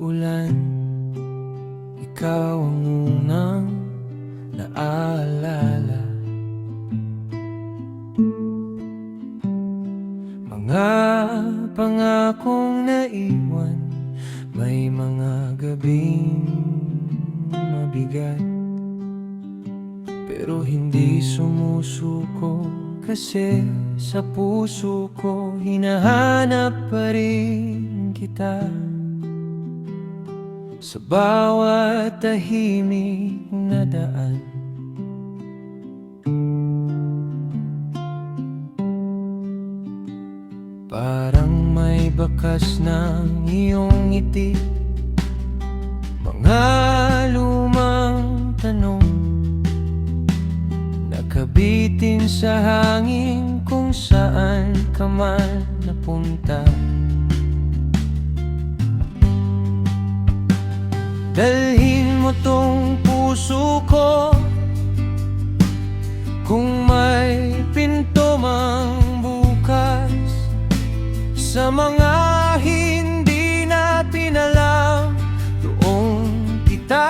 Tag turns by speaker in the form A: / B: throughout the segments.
A: ulan, ikaw ang unang naaalala. Mga pangakong naiwan, may mga gabing mabigat, pero hindi sumusuko. Kasi sa puso ko hinahanap pa rin kita. Sa bawat tahimik na daan, parang may bakas ng iyong ngiti. Mga lumang tanong nakabitin sa hangin, kung saan ka man napunta. Dalhin mo tong puso ko, kung may pinto mang bukas, sa mga hindi natin alam, doon kita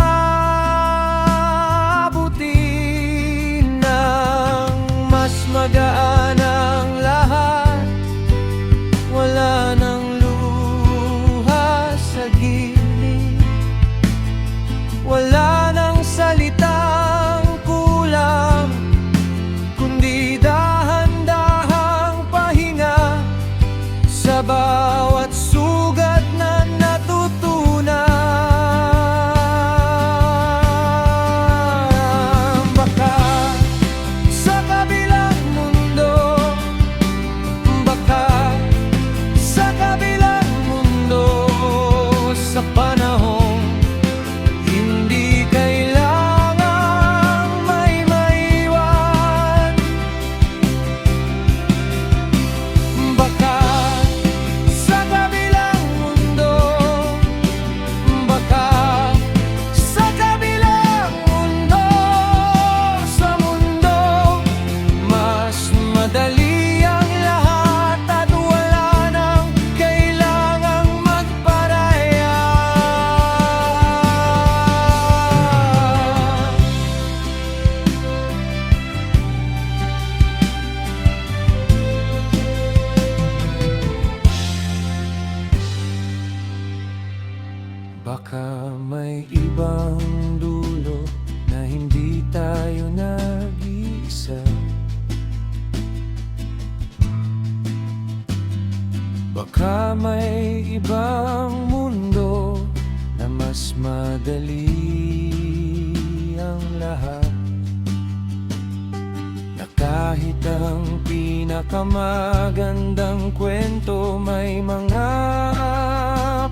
A: abutin. Ng mas magaan ang lahat, wala nang luha sa gilid, wala nang salitang kulang, kundi dahan-dahang pahinga sa bawat sugat na natutunan. Baka sa kabilang mundo, baka sa kabilang mundo, sa panahong hindi kailangang may maiwan. Baka sa kabilang mundo, baka sa kabilang mundo, sa mundo mas madali ang lahat at wala nang kailangang magparaya. Baka may ibang dulo na hindi tayo nag-iisa. Baka may ibang mundo na mas madali ang lahat, na kahit ang pinakamagandang kwento may mga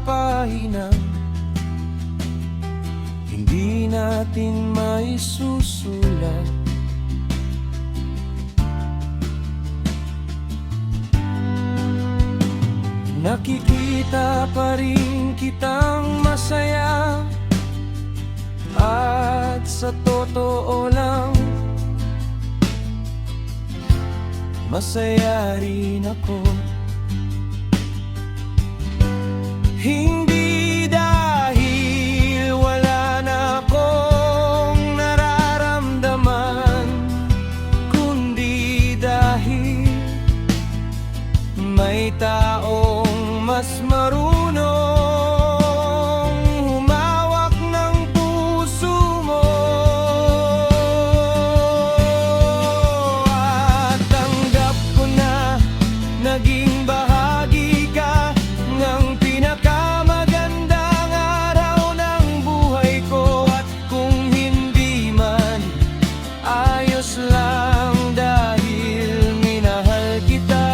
A: pahina hindi natin maisusulat. Nakikita pa rin kitang masaya, at sa totoo lang, masaya rin ako. Hindi dahil wala na akong nararamdaman, kundi dahil may taong mas marunong humawak ng puso mo. At tanggap ko na naging bahagi ka ng pinakamagandang araw ng buhay ko. At kung hindi man, ayos lang dahil minahal kita.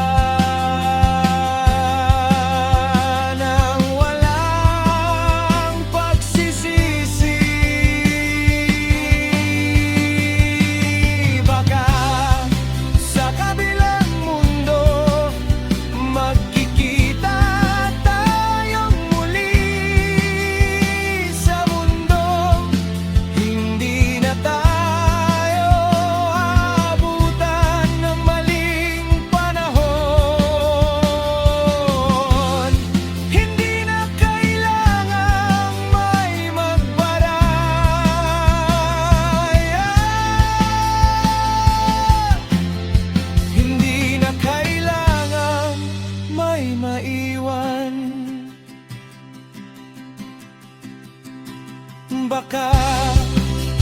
A: Baka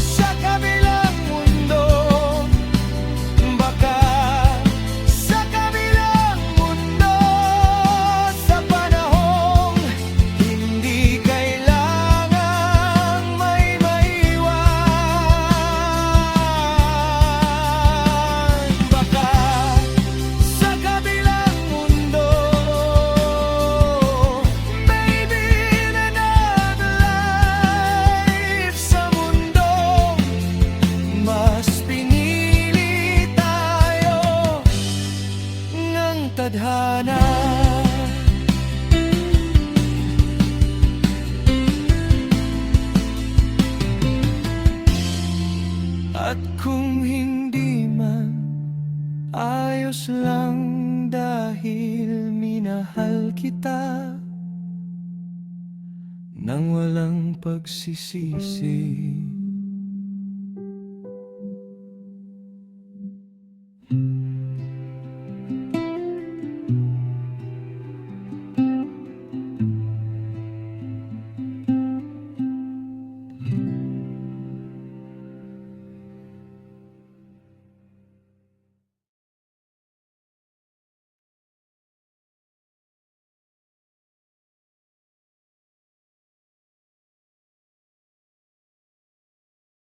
A: sa kabilang mundo, baka sa kabilang mundo, sa panahong hindi kailangang may maiwan. Baka sa kabilang mundo, maybe in another life, sa mundong mas pinili tayo ng tadhana. At kung hindi man, ayos lang dahil minahal kita nang walang pagsisisi.